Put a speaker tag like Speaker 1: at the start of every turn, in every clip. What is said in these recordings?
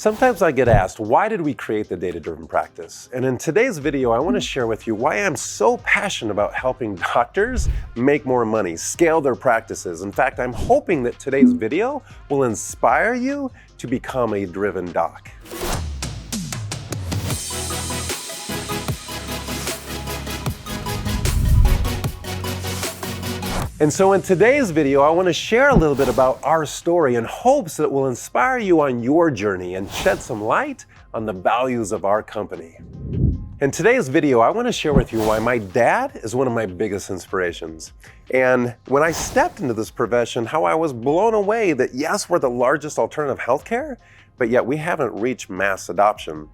Speaker 1: Sometimes I get asked, why did we create the data-driven practice? And in today's video, I want to share with you why I'm so passionate about helping doctors make more money, scale their practices. In fact, I'm hoping that today's video will inspire you to become a driven doc. And so in today's video, I want to share a little bit about our story in hopes that it will inspire you on your journey and shed some light on the values of our company. In today's video, I want to share with you why my dad is one of my biggest inspirations. And when I stepped into this profession, how I was blown away that yes, we're the largest alternative healthcare, but yet we haven't reached mass adoption.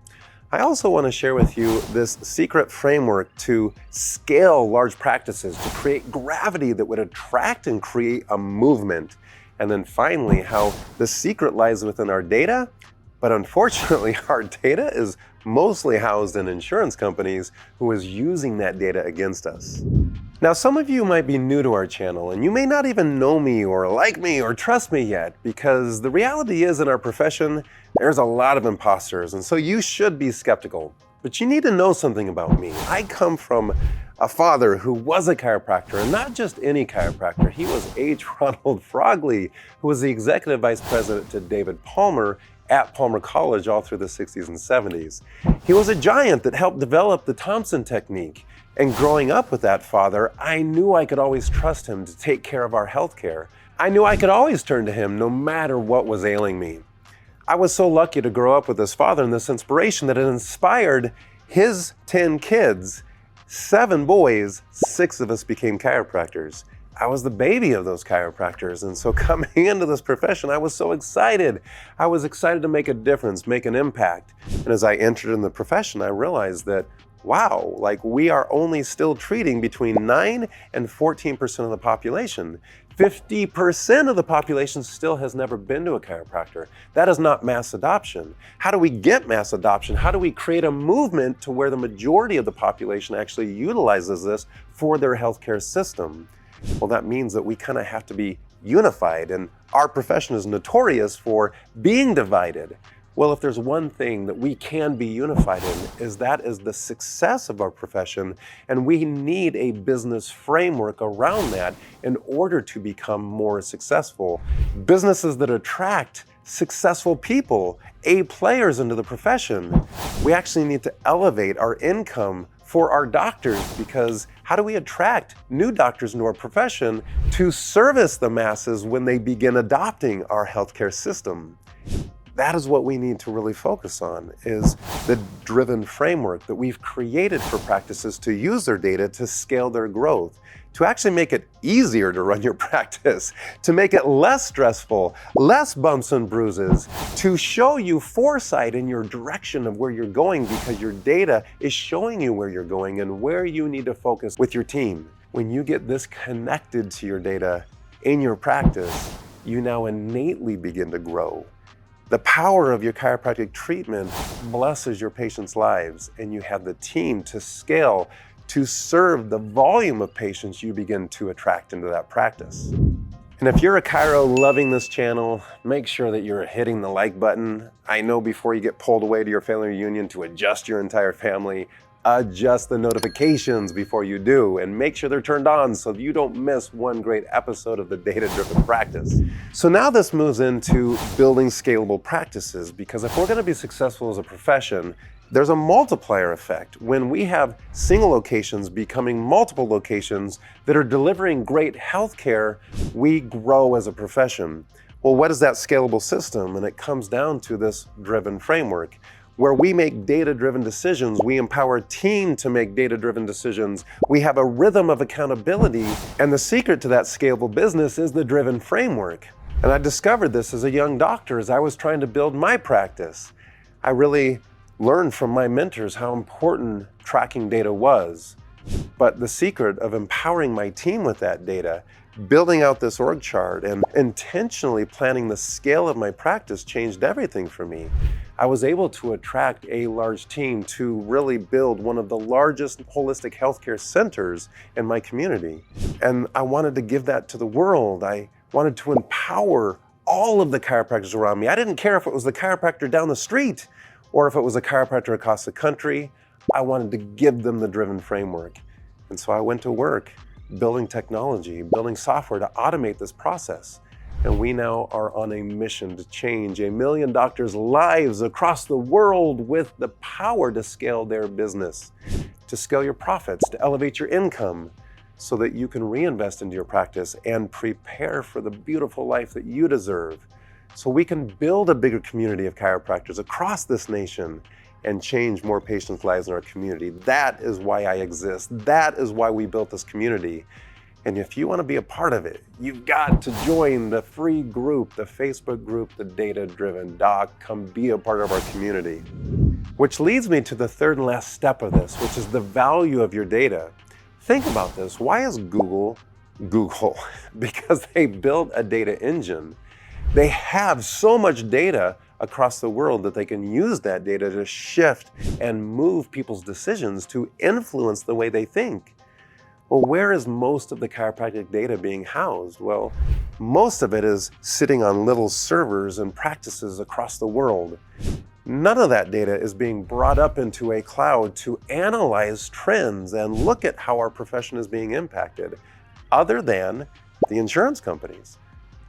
Speaker 1: I also want to share with you this secret framework to scale large practices, to create gravity that would attract and create a movement. And then finally, how the secret lies within our data, but unfortunately our data is mostly housed in insurance companies who is using that data against us. Now, some of you might be new to our channel and you may not even know me or like me or trust me yet, because the reality is in our profession, there's a lot of imposters, and so you should be skeptical. But you need to know something about me. I come from a father who was a chiropractor, and not just any chiropractor. He was H. Ronald Frogley, who was the executive vice president to David Palmer at Palmer College all through the 60s and 70s. He was a giant that helped develop the Thompson technique. And growing up with that father, I knew I could always trust him to take care of our healthcare. I knew I could always turn to him no matter what was ailing me. I was so lucky to grow up with this father and this inspiration that it inspired his 10 kids, 7 boys, 6 of us became chiropractors. I was the baby of those chiropractors, and so coming into this profession, I was so excited. I was excited to make a difference, make an impact. And as I entered in the profession, I realized that wow, like we are only still treating between 9 and 14% of the population. 50% of the population still has never been to a chiropractor. That is not mass adoption. How do we get mass adoption? How do we create a movement to where the majority of the population actually utilizes this for their healthcare system? Well, that means that we kind of have to be unified, and our profession is notorious for being divided. Well, if there's one thing that we can be unified in, is the success of our profession, and we need a business framework around that in order to become more successful. Businesses that attract successful people, A players into the profession. We actually need to elevate our income for our doctors, because how do we attract new doctors into our profession to service the masses when they begin adopting our healthcare system? That is what we need to really focus on, is the driven framework that we've created for practices to use their data to scale their growth, to actually make it easier to run your practice, to make it less stressful, less bumps and bruises, to show you foresight in your direction of where you're going, because your data is showing you where you're going and where you need to focus with your team. When you get this connected to your data in your practice, you now innately begin to grow. The power of your chiropractic treatment blesses your patients' lives, and you have the team to scale to serve the volume of patients you begin to attract into that practice. And if you're a chiro loving this channel, make sure that you're hitting the like button. I know before you get pulled away to your family reunion to adjust your entire family, adjust the notifications before you do, and make sure they're turned on so you don't miss one great episode of the data-driven practice. So now this moves into building scalable practices, because if we're going to be successful as a profession, there's a multiplier effect when we have single locations becoming multiple locations that are delivering great healthcare. We grow as a profession. Well, what is that scalable system? And it comes down to this driven framework, where we make data-driven decisions. We empower a team to make data-driven decisions. We have a rhythm of accountability, and the secret to that scalable business is the driven framework. And I discovered this as a young doctor as I was trying to build my practice. I really learned from my mentors how important tracking data was. But the secret of empowering my team with that data, building out this org chart, and intentionally planning the scale of my practice changed everything for me. I was able to attract a large team to really build one of the largest holistic healthcare centers in my community. And I wanted to give that to the world. I wanted to empower all of the chiropractors around me. I didn't care if it was the chiropractor down the street or if it was a chiropractor across the country. I wanted to give them the driven framework. And so I went to work building technology, building software to automate this process. And we now are on a mission to change 1 million doctors' lives across the world with the power to scale their business, to scale your profits, to elevate your income, so that you can reinvest into your practice and prepare for the beautiful life that you deserve. So we can build a bigger community of chiropractors across this nation and change more patients' lives in our community. That is why I exist. That is why we built this community. And if you want to be a part of it, you've got to join the free group, the Facebook group, the Data Driven Doc. Come be a part of our community. Which leads me to the third and last step of this, which is the value of your data. Think about this. Why is Google? Because they built a data engine. They have so much data across the world that they can use that data to shift and move people's decisions to influence the way they think. Well, where is most of the chiropractic data being housed? Well, most of it is sitting on little servers and practices across the world. None of that data is being brought up into a cloud to analyze trends and look at how our profession is being impacted, other than the insurance companies.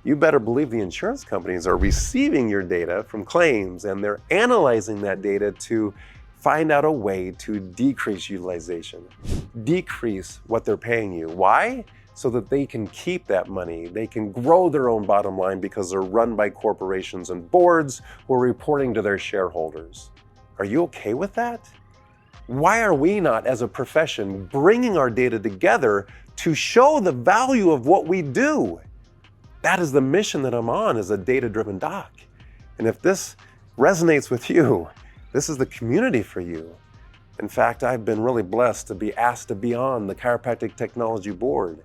Speaker 1: You better believe the insurance companies are receiving your data from claims, and they're analyzing that data to find out a way to decrease utilization, decrease what they're paying you. Why? So that they can keep that money. They can grow their own bottom line because they're run by corporations and boards who are reporting to their shareholders. Are you okay with that? Why are we not, as a profession, bringing our data together to show the value of what we do? That is the mission that I'm on as a data-driven doc. And if this resonates with you, this is the community for you. In fact, I've been really blessed to be asked to be on the Chiropractic Technology Board.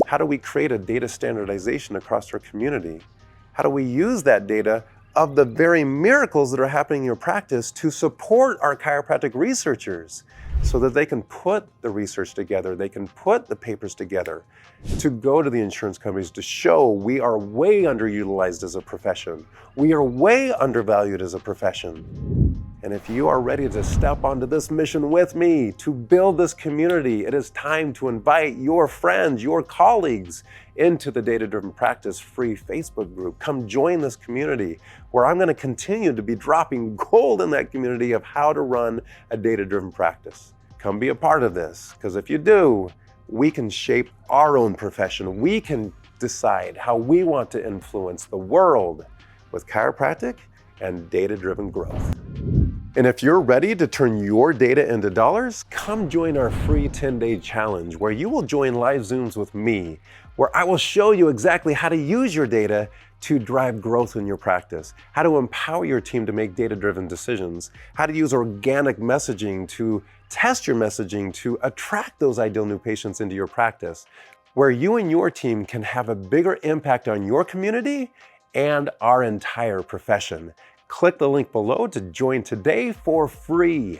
Speaker 1: How do we create a data standardization across our community? How do we use that data of the very miracles that are happening in your practice to support our chiropractic researchers so that they can put the research together, they can put the papers together to go to the insurance companies to show we are way underutilized as a profession. We are way undervalued as a profession. And if you are ready to step onto this mission with me to build this community, it is time to invite your friends, your colleagues into the Data Driven Practice free Facebook group. Come join this community where I'm going to continue to be dropping gold in that community of how to run a data-driven practice. Come be a part of this, because if you do, we can shape our own profession. We can decide how we want to influence the world with chiropractic and data-driven growth. And if you're ready to turn your data into dollars, come join our free 10-day challenge where you will join live Zooms with me, where I will show you exactly how to use your data to drive growth in your practice, how to empower your team to make data-driven decisions, how to use organic messaging to test your messaging to attract those ideal new patients into your practice, where you and your team can have a bigger impact on your community and our entire profession. Click the link below to join today for free.